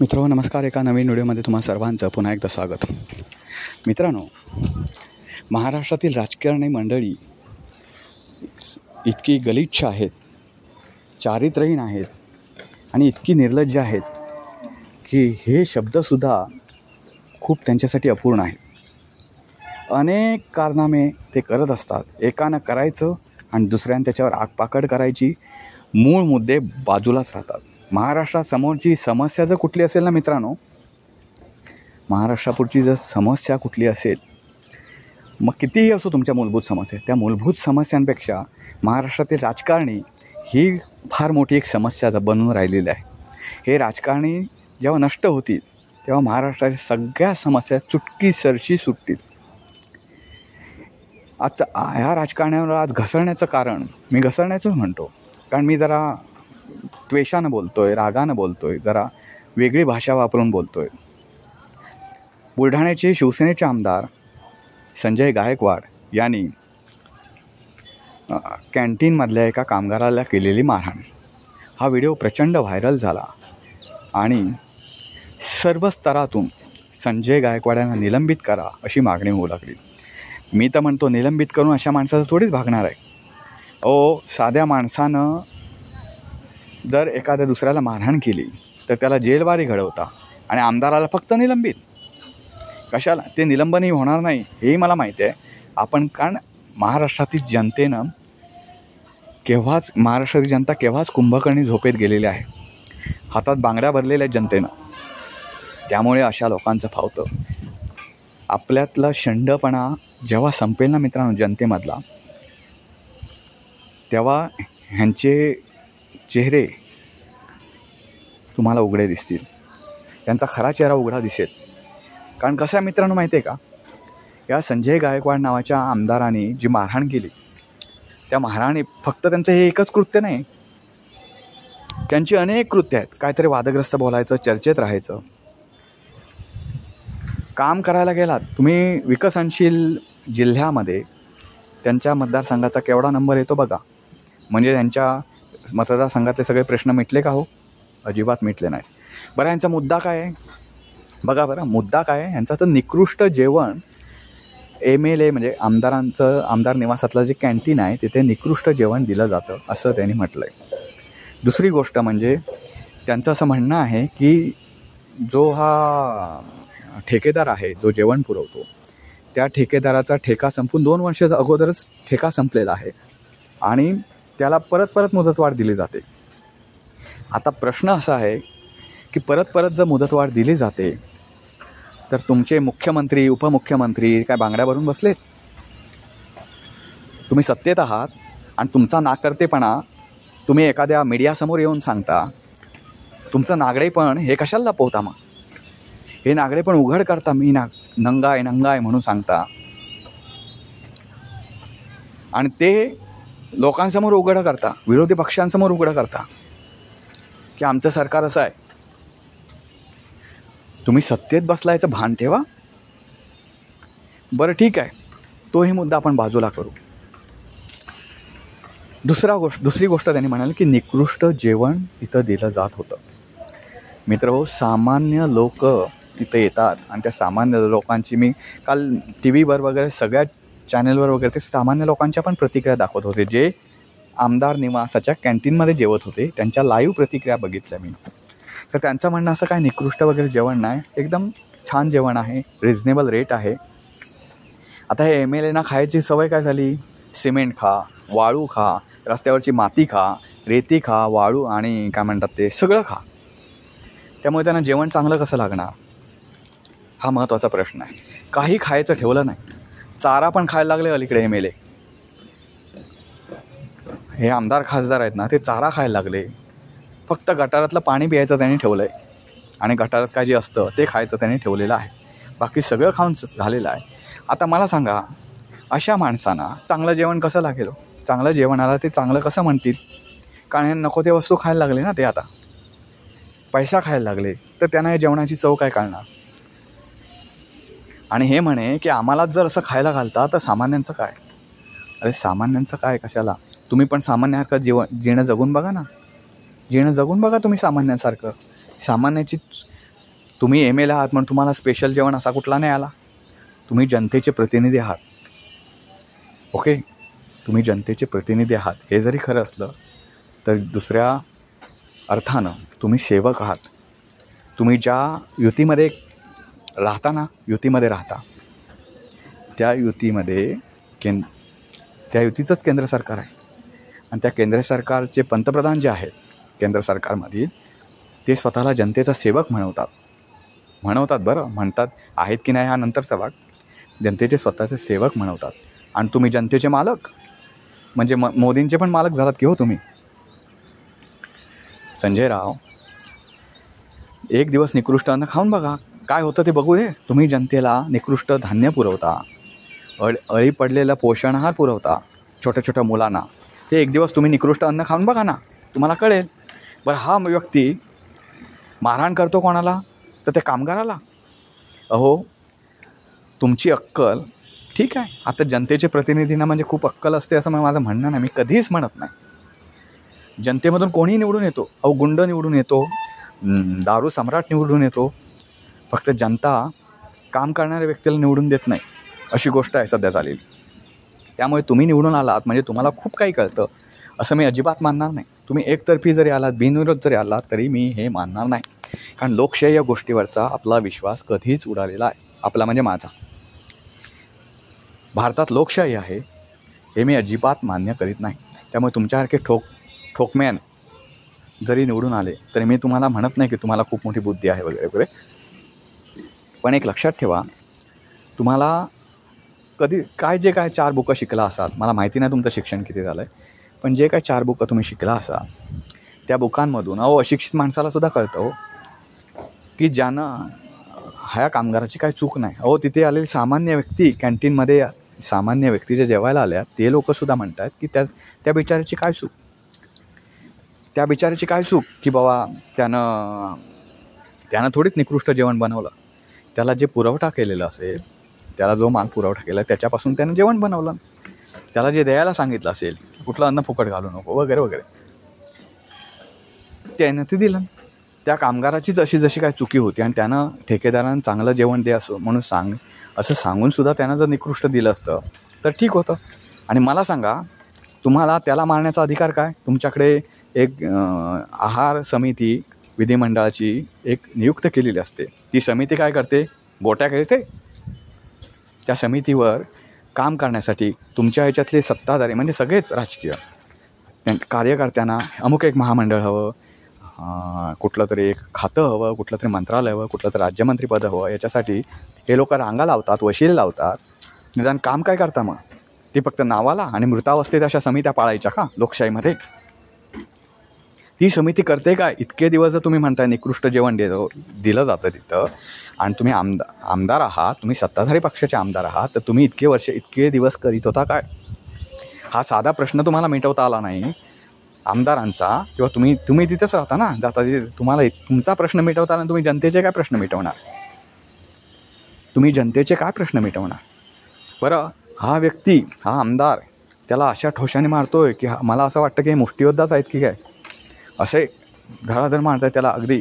मित्रांनो नमस्कार. एका नवीन व्हिडिओमध्ये तुम्हा सर्वांचं पुन्हा एकदा स्वागत. मित्रांनो, महाराष्ट्रातील राजकारणी मंडळी इतकी गलिच्छ आहेत, चारित्र्यहीन आहेत आणि इतकी निर्लज्ज आहेत की हे शब्दसुद्धा खूप त्यांच्यासाठी अपूर्ण आहेत. अनेक कारनामे ते करत असतात. एकानं करायचं आणि दुसऱ्यानं त्याच्यावर आगपाखड करायची. मूळ मुद्दे बाजूलाच राहतात. महाराष्ट्रासमोरची समस्या जर कुठली असेल ना मित्रांनो, महाराष्ट्रापुढची जर समस्या कुठली असेल, मग कितीही असो तुमच्या मूलभूत समस्या, त्या मूलभूत समस्यांपेक्षा महाराष्ट्रातील राजकारणी ही फार मोठी एक समस्या बनून राहिलेली आहे. हे राजकारणी जेव्हा नष्ट होतील तेव्हा महाराष्ट्राच्या सगळ्या समस्या चुटकीसरशी सुटतील. ह्या राजकारण्यावर आज घसरण्याचं कारण, मी घसरण्याचंच म्हणतो, कारण मी जरा द्वेषानं बोलतो आहे, रागानं बोलतो आहे, जरा वेगळी भाषा वापरून बोलतो आहे. बुलढाण्याचे शिवसेनेचे आमदार संजय गायकवाड यांनी कॅन्टीनमधल्या एका कामगाराला केलेली मारहाण, हा व्हिडिओ प्रचंड व्हायरल झाला आणि सर्व स्तरातून संजय गायकवाड यांना निलंबित करा अशी मागणी होऊ लागली. मी तर म्हणतो, निलंबित करून अशा माणसाचं थोडीच भागणार आहे. साध्या माणसानं जर एखाद्या दुसऱ्याला मारहाण केली तर त्याला जेलबारी घडवता आणि आमदाराला फक्त निलंबित कशाला? ते निलंबनही होणार नाही हेही मला माहिती आहे. कारण महाराष्ट्रातील जनता केव्हाच कुंभकर्णी झोपेत गेलेली आहे. हातात बांगड्या भरलेल्या जनतेनं. त्यामुळे अशा लोकांचं फावतं. आपल्यातला शंडपणा जेव्हा संपेल ना मित्रांनो जनतेमधला, तेव्हा ह्यांचे चेहरे तुम्हाला उघडे दिसतील. त्यांचा खरा चेहरा उघडा दिसेल. कारण कसं आहे मित्रांनो माहिती आहे का, या संजय गायकवाड नावाच्या आमदाराने जी मारहाण केली, त्या मारहाणी फक्त त्यांचं हे एकच कृत्य नाही, त्यांची अनेक कृत्य आहेत. काहीतरी वादग्रस्त बोलायचं, चर्चेत राहायचं. काम करायला गेलात तुम्ही विकसनशील जिल्ह्यामध्ये, त्यांच्या मतदारसंघाचा केवढा नंबर येतो बघा. म्हणजे त्यांच्या मतदारसंघातले सगळे प्रश्न मिटले का हो? अजिबात मिटले नाही. बरं, यांचा मुद्दा काय आहे बघा. मुद्दा काय आहे यांचा? तर निकृष्ट जेवण MLA म्हणजे आमदार निवासातलं जे कॅन्टीन आहे तिथे निकृष्ट जेवण दिलं जातं असं त्यांनी म्हटलं आहे. दुसरी गोष्ट म्हणजे त्यांचं असं म्हणणं आहे की जो हा ठेकेदार आहे, जो जेवण पुरवतो, त्या ठेकेदाराचा ठेका संपून 2 वर्ष अगोदरच ठेका संपलेला आहे आणि त्याला परत मुदतवाढ दिली जाते. आता प्रश्न असा आहे की परत जर मुदतवाढ दिली जाते तर तुमचे मुख्यमंत्री, उपमुख्यमंत्री काय बांगड्या भरून बसलेत? तुम्ही सत्तेत आहात आणि तुमचा नाकर्तेपणा तुम्ही एखाद्या मीडियासमोर येऊन सांगता. तुमचं नागडेपण हे कशाला लपवता? मग हे नागडेपण उघड करता. मी नंगाय म्हणून सांगता आणि ते लोकांसमोर उघडं करता, विरोधी पक्षांसमोर उघडं करता की आमचं सरकार असं आहे. तुम्ही सत्तेत बसलायचं भान ठेवा. बरं ठीक आहे, तोही मुद्दा आपण बाजूला करू. दुसरी गोष्ट त्यांनी म्हणाले की निकृष्ट जेवण तिथं दिलं जात होतं. मित्रहो, सामान्य लोक तिथं येतात आणि त्या सामान्य लोकांची, मी काल TV वर वगैरे सगळ्या चॅनलवर वगैरे ते सामान्य लोकांच्या पण प्रतिक्रिया दाखवत होते, जे आमदार निवासाच्या कॅन्टीनमध्ये जेवत होते. त्यांच्या लाईव्ह प्रतिक्रिया बघितल्या मी. तर त्यांचं म्हणणं असं काय निकृष्ट वगैरे जेवण नाही, एकदम छान जेवण आहे, रिजनेबल रेट आहे. आता हे MLA खायची सवय काय झाली? सिमेंट खा, वाळू खा, रस्त्यावरची माती खा, रेती खा, वाळू आणि काय म्हणतात ते सगळं खा. त्यामुळे त्यांना जेवण चांगलं कसं लागणार? हा महत्त्वाचा प्रश्न आहे. काही खायचं ठेवलं नाही. चारा पण खायला लागले अलीकडे MLA. हे आमदार खासदार आहेत ना, ते चारा खायला लागले. फक्त गटारातलं पाणी प्यायचं त्यांनी ठेवलं आहे आणि गटारात काय जे असतं ते खायचं त्यांनी ठेवलेलं आहे. बाकी सगळं खाऊन झालेलं आहे. आता मला सांगा, अशा माणसांना चांगलं जेवण कसं लागेल? चांगलं जेवणाला ते चांगलं कसं म्हणतील? कारण हे नको ते वस्तू खायला लागले ना. ते आता पैसा खायला लागले तर त्यांना या जेवणाची चव काय कळणार? आणि हे म्हणे की आम्हालाच जर असं खायला घालता तर सामान्यांचं काय? अरे सामान्यांचं काय कशाला? तुम्ही पण सामान्यासारखं जेणं जगून बघा ना. जेणं जगून बघा तुम्ही सामान्यांसारखं. सामान्याची तुम्ही ML आहात म्हणून तुम्हाला स्पेशल जेवण असा कुठला नाही आला. तुम्ही जनतेचे प्रतिनिधी आहात. ओके, तुम्ही जनतेचे प्रतिनिधी आहात. हे जरी खरं असलं तर दुसऱ्या अर्थानं तुम्ही सेवक आहात. तुम्ही ज्या युतीमध्ये राहता ना, युतीमध्ये राहता, त्या युतीमध्ये त्या युतीचंच केंद्र सरकार आहे. आणि त्या केंद्र सरकारचे पंतप्रधान जे आहेत केंद्र सरकारमधील, ते स्वतःला जनतेचा सेवक म्हणवतात बरं, म्हणतात आहेत की नाही हा नंतरचा भाग. जनतेचे स्वतःचे सेवक म्हणवतात. आणि तुम्ही जनतेचे मालक, म्हणजे मोदींचे पण मालक झालात की हो तुम्ही. संजय राव, एक दिवस निकृष्ट अन्न खाऊन बघा, काय होतं ते बघू दे. तुम्ही जनतेला निकृष्ट धान्य पुरवता, अळी पडलेला पोषण आहार पुरवता छोट्या छोट्या मुलांना. ते एक दिवस तुम्ही निकृष्ट अन्न खाऊन बघा ना, तुम्हाला कळेल. बरं, हा व्यक्ती मारहाण करतो कोणाला? तर त्या कामगाराला. अहो, तुमची अक्कल ठीक आहे. आता जनतेचे प्रतिनिधींना म्हणजे खूप अक्कल असते असं माझं म्हणणं नाही, मी कधीच म्हणत नाही. जनतेमधून कोणीही निवडून येतो. अहो, गुंड निवडून येतो, दारू सम्राट निवडून येतो. फक्त जनता काम करणाऱ्या व्यक्तीला निवडून देत नाही, अशी गोष्ट आहे सध्या झालेली. त्यामुळे तुम्ही निवडून आलात म्हणजे तुम्हाला खूप काही कळतं असं मी अजिबात मानणार नाही. तुम्ही एकतर्फी जरी आलात, बिनविरोध जरी आलात, तरी मी हे मानणार नाही. कारण लोकशाही या गोष्टीवरचा आपला विश्वास कधीच उडालेला आहे. आपला म्हणजे माझा. भारतात लोकशाही आहे हे मी अजिबात मान्य करीत नाही. त्यामुळे तुमच्यासारखे ठोकमॅन जरी निवडून आले तरी मी तुम्हाला म्हणत नाही की तुम्हाला खूप मोठी बुद्धी आहे वगैरे वगैरे. पण एक लक्षात ठेवा, तुम्हाला कधी जे काय 4 बुकं शिकला असाल, मला माहिती नाही तुमचं शिक्षण किती झालं आहे, पण जे काय 4 बुकं तुम्ही शिकला असाल, त्या बुकांमधून अशिक्षित माणसालासुद्धा कळतं हो की ज्यानं ह्या कामगाराची काही चूक नाही. तिथे आलेली सामान्य व्यक्ती, कॅन्टीनमध्ये सामान्य व्यक्ती जे जेवायला आल्या, ते लोकंसुद्धा म्हणतात की त्या बिचाऱ्याची काय चूक, त्या बिचाऱ्याची काय चूक की बाबा त्यानं थोडीच निकृष्ट जेवण बनवलं. त्याला जे पुरवठा केलेला असेल, त्याला जो माल पुरवठा केला त्याच्यापासून त्यानं जेवण बनवलं. त्याला जे द्यायला सांगितलं असेल, कुठलं अन्न फुकट घालू नको वगैरे वगैरे, त्यानं ते दिलं. त्या कामगाराचीच अशी जशी काय चुकी होती आणि त्यानं ठेकेदारानं चांगलं जेवण दे असं म्हणून असं सांगूनसुद्धा त्यानं जर निकृष्ट दिलं असतं तर ठीक होतं. आणि मला सांगा, तुम्हाला त्याला मारण्याचा अधिकार काय? तुमच्याकडे एक आहार समिती विधिमंडळाची एक नियुक्त केलेली असते. ती समिती काय करते? गोट्या खेळते. त्या समितीवर काम करण्यासाठी तुमच्या ह्याच्यातले सत्ताधारी म्हणजे सगळेच राजकीय कार्यकर्त्यांना अमुक एक महामंडळ हवं, कुठलं तरी एक खातं हवं, कुठलं तरी मंत्रालय हवं, कुठलं तरी राज्यमंत्रीपद हवं. याच्यासाठी हे लोक रांगा लावतात, वशिले लावतात. निदान काम काय करता मग? ते फक्त नावाला आणि मृतावस्थेत अशा समित्या पाळायच्या का लोकशाहीमध्ये? ती समिती करते काय? इतके दिवस जर तुम्ही म्हणताय निकृष्ट जेवण दिलं जातं तिथं, आणि तुम्ही आमदार आहात, तुम्ही सत्ताधारी पक्षाचे आमदार आहात, तर तुम्ही इतके दिवस करीत होता काय? हा साधा प्रश्न तुम्हाला मिटवता आला नाही आमदारांचा, किंवा तुम्ही तिथंच राहता ना, जाता तुम्हाला तुमचा प्रश्न मिटवता आला, तुम्ही जनतेचे काय प्रश्न मिटवणार? तुम्ही जनतेचे काय प्रश्न मिटवणार? बरं, हा व्यक्ती, हा आमदार, त्याला अशा ठोशाने मारतोय की मला असं वाटतं की हे मुष्टियोद्धाच आहेत की काय, असे धडाधड मारताय त्याला. अगदी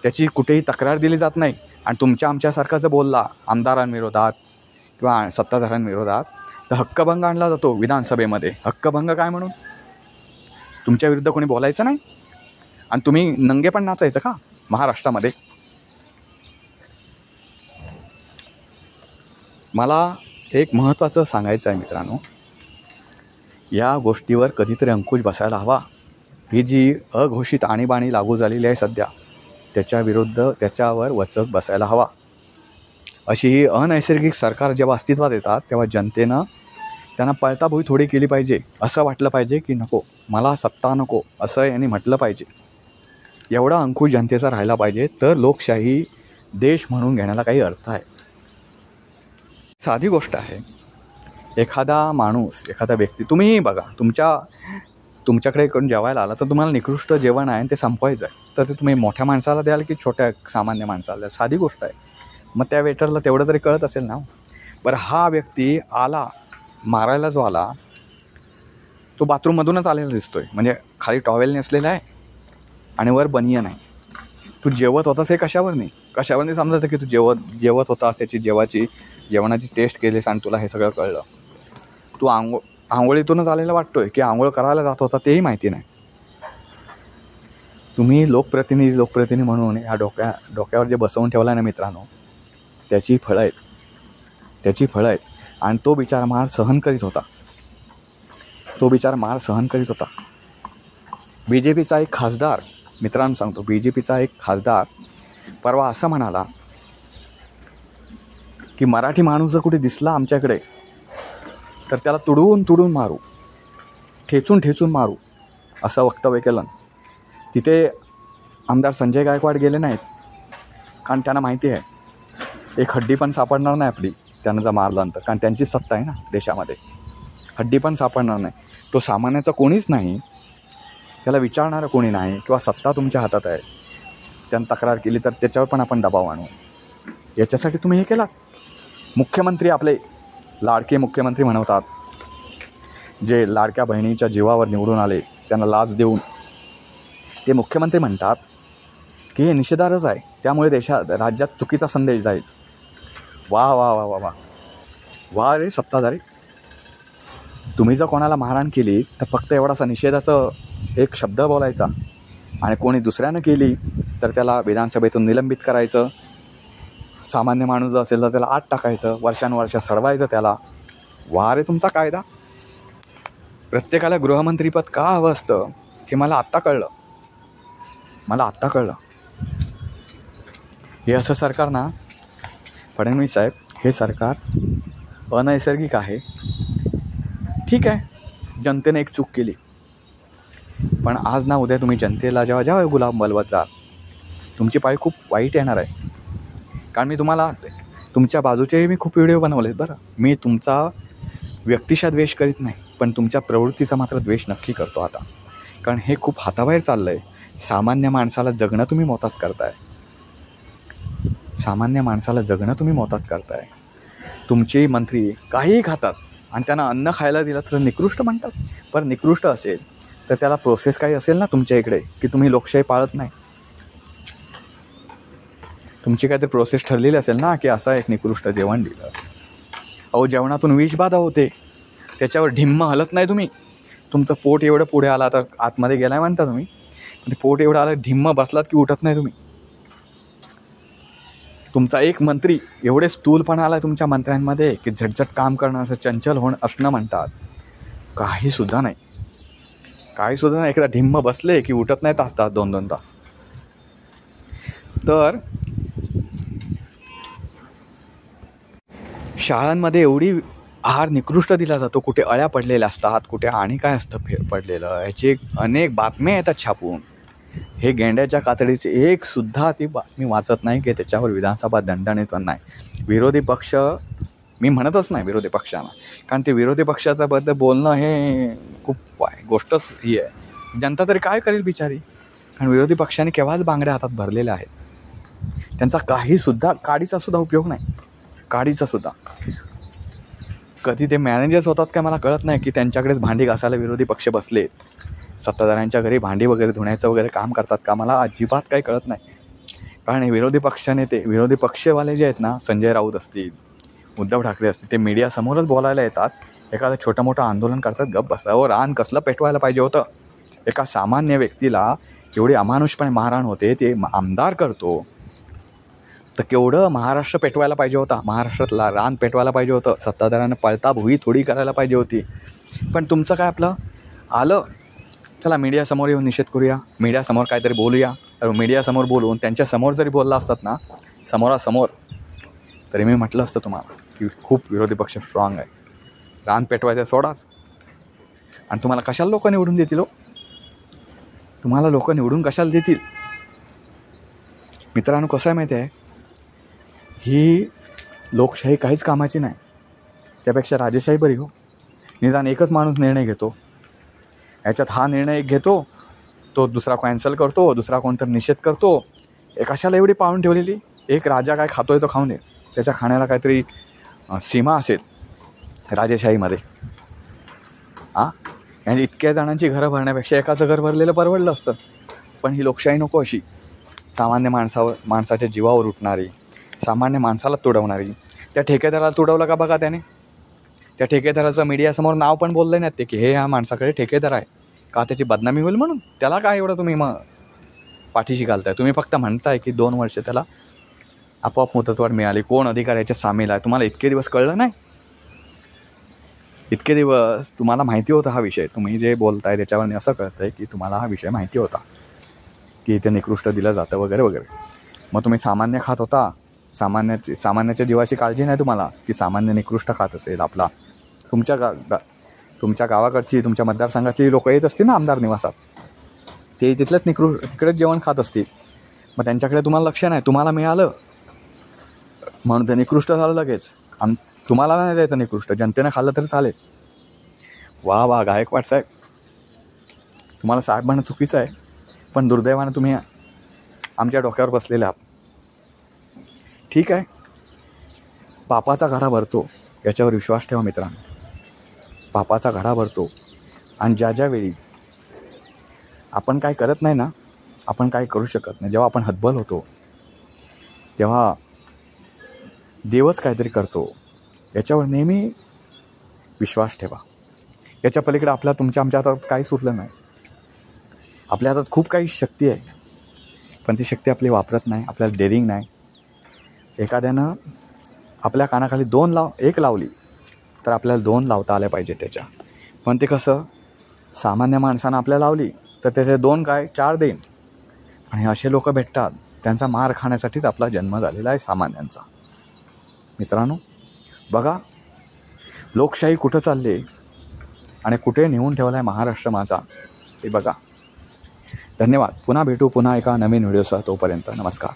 त्याची कुठेही तक्रार दिली जात नाही. आणि आमच्यासारखा जर बोलला आमदारांविरोधात किंवा सत्ताधाऱ्यांविरोधात तर हक्कभंग आणला जातो विधानसभेमध्ये. हक्कभंग काय म्हणून? तुमच्या विरुद्ध कोणी बोलायचं नाही आणि तुम्ही नंगे पण नाचायचं का महाराष्ट्रामध्ये? मला एक महत्त्वाचं सांगायचं आहे मित्रांनो, या गोष्टीवर कधीतरी अंकुश बसायला हवा. ही जी अघोषित आणीबाणी लागू झालेली आहे सध्या, त्याच्यावर वचक बसायला हवा. अशी ही अनैसर्गिक सरकार जेव्हा अस्तित्वात येतात तेव्हा जनतेनं त्यांना पळताभुई थोडी केली पाहिजे. असं वाटलं पाहिजे की नको, मला सत्ता नको, असं यांनी म्हटलं पाहिजे. एवढा अंकुश जनतेचा राहिला पाहिजे, तर लोकशाही देश म्हणून घेण्याला काही अर्थ आहे. साधी गोष्ट आहे. एखादा माणूस, एखादा व्यक्ती, तुम्ही बघा, तुमच्याकडे कोण जेवायला आला तर तुम्हाला निकृष्ट जेवण आहे ते संपवायचं आहे, तर ते तुम्ही मोठ्या माणसाला द्याल की छोट्या सामान्य माणसाला द्याल? साधी गोष्ट आहे. मग त्या वेटरला तेवढं तरी कळत असेल ना. बरं, हा व्यक्ती आला मारायला, जो आला तो बाथरूममधूनच आलेला दिसतोय, म्हणजे खाली टॉवेल नेसलेला आहे आणि वर बनियन आहे. तू जेवत होतास हे कशावरनी समजतं की तू जेवत होतास, त्याची जेवणाची टेस्ट केलीस आणि तुला हे सगळं कळलं. तू आंघोळीतूनच आलेला वाटतोय की आंघोळ करायला जात होता तेही माहिती नाही. तुम्ही लोकप्रतिनिधी म्हणून ह्या डोक्यावर जे बसवून ठेवला ना मित्रांनो, त्याची फळं आहेत. आणि तो बिचारा मार सहन करीत होता. BJPचा एक खासदार, मित्रांनो सांगतो, BJPचा एक खासदार परवा असं म्हणाला की मराठी माणूस जर कुठे दिसला आमच्याकडे तर त्याला तुडवून मारू, ठेचून मारू, असं वक्तव्य केलं. तिथे आमदार संजय गायकवाड गेले नाहीत, कारण त्यांना माहिती आहे एक हड्डी पण सापडणार नाही आपली त्यानं जर मारलं तर, कारण त्यांची सत्ता आहे ना देशामध्ये. हड्डी पण सापडणार नाही. तो सामान्याचा कोणीच नाही, त्याला विचारणारं कोणी नाही, किंवा सत्ता तुमच्या हातात आहे, त्यानं तक्रार केली तर त्याच्यावर पण आपण दबाव आणू. याच्यासाठी तुम्ही हे केलात. मुख्यमंत्री, आपले लाडके मुख्यमंत्री म्हणवतात, जे लाडक्या बहिणीच्या जीवावर निवडून आले त्यांना लाच देऊन ते मुख्यमंत्री म्हणतात की हे निषेधार्हच आहे, त्यामुळे राज्यात चुकीचा संदेश जाईल. वा वा वा वा वा वा रे सत्ताधारी, तुम्ही जर कोणाला मारहाण केली तर फक्त एवढासा निषेधाचं एक शब्द बोलायचा, आणि कोणी दुसऱ्यानं केली तर त्याला विधानसभेतून निलंबित करायचं. सामान्य माणूस जर असेल तर त्याला आत टाकायचं, वर्षानुवर्ष सडवायचं त्याला. वा रे तुमचा कायदा. प्रत्येकाला गृहमंत्रीपद का हवं असतं हे मला आत्ता कळलं. हे असं सरकार ना, फडणवीस साहेब, हे सरकार अनैसर्गिक आहे. ठीक आहे, जनतेने एक चूक केली, पण आज ना उद्या तुम्ही जनतेला जेव्हा गुलाम बोलवत जा, तुमची पाळी खूप वाईट येणार आहे. कारण मी तुम्हाला तुमच्या बाजूचेही मी खूप व्हिडिओ बनवलेत बरं. मी तुमचा व्यक्तिशः द्वेष करीत नाही, पण तुमच्या प्रवृत्तीचा मात्र द्वेष नक्की करतो आता. कारण हे खूप हाताबाहेर चाललं आहे. सामान्य माणसाला जगणं तुम्ही मोतात करताय. तुमचे मंत्री काहीही खातात आणि त्यांना अन्न खायला दिलं तर निकृष्ट म्हणतात. पण निकृष्ट असेल तर त्याला प्रोसेस काही असेल ना तुमच्या इकडे, की तुम्ही लोकशाही पाळत नाही. तुमची काहीतरी प्रोसेस ठरलेली असेल ना, की असं एक निकृष्ट जेवण दिलं. जेवणातून विषबाधा होते, त्याच्यावर ढिम्म हलत नाही तुम्ही. तुमचं पोट एवढं पुढे आला तर आतमध्ये गेलाय म्हणता तुम्ही, ते पोट एवढं आलं ढिम्म बसलात की उठत नाही तुम्ही. तुमचा एक मंत्री एवढे स्थूलपणा आला तुमच्या मंत्र्यांमध्ये की झटझट काम करणं, असं चंचल असणं म्हणतात. काही सुद्धा नाही. एकदा ढिम्म बसले की उठत नाही तास 2-2 तास. तर शाळांमध्ये एवढी आहार निकृष्ट दिला जातो, कुठे अळ्या पडलेल्या असतात, कुठे आणि काय असतं पडलेलं, ह्याची अनेक बातम्या येतात छापून. हे गेंड्याच्या कातडीचे एक सुद्धा ती बातमी वाचत नाही की त्याच्यावर विधानसभा दणदणीत नाही. विरोधी पक्ष, मी म्हणतच नाही विरोधी पक्षांना, कारण ते विरोधी पक्षाच्या बद्दल बोलणं हे खूप गोष्टच ही आहे. जनता तरी काय करेल बिचारी, कारण विरोधी पक्षाने केव्हाच बांगड्या हातात भरलेल्या आहेत. त्यांचा काडीचा सुद्धा उपयोग नाही. कधी ते मॅनेजर्स होतात काय मला कळत नाही, की त्यांच्याकडेच भांडी घासायला विरोधी पक्ष बसले, सत्ताधाऱ्यांच्या घरी भांडी वगैरे धुण्याचं वगैरे काम करतात का, मला अजिबात काही कळत नाही. कारण विरोधी पक्षवाले जे आहेत ना, संजय राऊत असतील, उद्धव ठाकरे असतील, ते मीडियासमोरच बोलायला येतात. एखादं छोटं मोठं आंदोलन करतात, गप्प बसतात. रान कसलं पेटवायला पाहिजे होतं. एका सामान्य व्यक्तीला एवढी अमानुषपणे मारहाण होते, ते आमदार करतो, तर केवढं महाराष्ट्र पेटवायला पाहिजे होता. महाराष्ट्रातला रान पेटवायला पाहिजे होतं. सत्ताधाऱ्यांना पळता भुई थोडी करायला पाहिजे होती. पण तुमचं काय, आपलं आलं, चला मीडियासमोर येऊन निषेध करूया, मीडियासमोर काहीतरी बोलूया. मीडियासमोर बोलून त्यांच्यासमोर जरी बोलला असतात ना, समोरासमोर, तरी मी म्हटलं असतं तुम्हाला की खूप विरोधी पक्ष स्ट्रॉंग आहे. रान पेटवायचं सोडाच. आणि तुम्हाला कशाला लोक निवडून देतील हो? तुम्हाला लोक निवडून कशाला देतील? मित्रांनो, कसं आहे माहिती आहे, ही लोकशाही काहीच कामाची नाही. त्यापेक्षा राजेशाही बरी हो. निदान एकच माणूस निर्णय घेतो. याच्यात हा निर्णय एक घेतो, तो दुसरा कॅन्सल करतो, दुसरा कोणतरी निषेध करतो. कशाला एवढी पाळून ठेवलेली? एक राजा काय खातोय तो खाऊन दे, त्याच्या खाण्याला काहीतरी सीमा असेल राजेशाहीमध्ये. म्हणजे इतक्या जणांची घरं भरण्यापेक्षा एकाचं घर भरलेलं परवडलं असतं. पण ही लोकशाही नको अशी. सामान्य माणसाच्या जीवावर उठणारी, सामान्य माणसाला तुडवणारी, त्या ठेकेदाराला तुडवलं का बघा त्याने. त्या ठेकेदाराचं मीडियासमोर नाव पण बोललं नाही ते की हे ह्या माणसाकडे ठेकेदार आहे, का त्याची बदनामी होईल म्हणून. त्याला काय एवढं तुम्ही मग पाठीशी घालताय. तुम्ही फक्त म्हणताय की 2 वर्ष त्याला आपोआप मुदतवाढ मिळाली, कोण अधिकार याच्यात सामील आहे. तुम्हाला इतके दिवस कळलं नाही. इतके दिवस तुम्हाला माहिती होता हा विषय. तुम्ही जे बोलताय त्याच्यावरती असं कळतं आहे की तुम्हाला हा विषय माहिती होता की इथे निकृष्ट दिलं जातं वगैरे वगैरे. मग तुम्ही सामान्य खात होता. सामान्याच्या जीवाची काळजी नाही तुम्हाला की सामान्य निकृष्ट खात असेल. आपला तुमच्या गावाकडची, तुमच्या मतदारसंघातली लोकं येत असतील ना आमदार निवासात, ते तिकडेच जेवण खात असतील. मग त्यांच्याकडे तुम्हाला लक्ष नाही. तुम्हाला मिळालं म्हणून ते निकृष्ट झालं लगेच. तुम्हाला नाही द्यायचं निकृष्ट, जनतेनं खाल्लं तरी चालेल. वा वा गायकवाड साहेब, तुम्हाला साहेब म्हणणं चुकीचं आहे, पण दुर्दैवानं तुम्ही आमच्या डोक्यावर बसलेले आहात. ठीक आहे, पापाचा घडा भरतो याच्यावर विश्वास ठेवा मित्रांनो. पापाचा घडा भरतो आणि ज्या वेळी आपण काय करत नाही ना, आपण काय करू शकत नाही, जेव्हा आपण हतबल होतो तेव्हा देवच काहीतरी करतो. याच्यावर नेहमी विश्वास ठेवा. याच्या पलीकडे तुमच्या आमच्या हातात काहीच उरलं नाही. आपल्या हातात खूप काही शक्ती आहे, पण ती शक्ती आपली वापरत नाही. आपल्याला डेअरिंग नाही. एखाद्यानं आपल्या कानाखाली 1 लावली तर आपल्याला 2 लावता आल्या पाहिजे त्याच्या. पण ते कसं, सामान्य माणसानं आपल्याला लावली तर त्याचे 2 काय 4 देईन. आणि असे लोक भेटतात, त्यांचा मार खाण्यासाठीच आपला जन्म झालेला आहे सामान्यांचा. मित्रांनो बघा, लोकशाही कुठं चालली आहे आणि कुठे नेऊन ठेवला आहे महाराष्ट्र माझा, हे बघा. धन्यवाद. पुन्हा भेटू पुन्हा एका नवीन व्हिडिओसह. तोपर्यंत नमस्कार.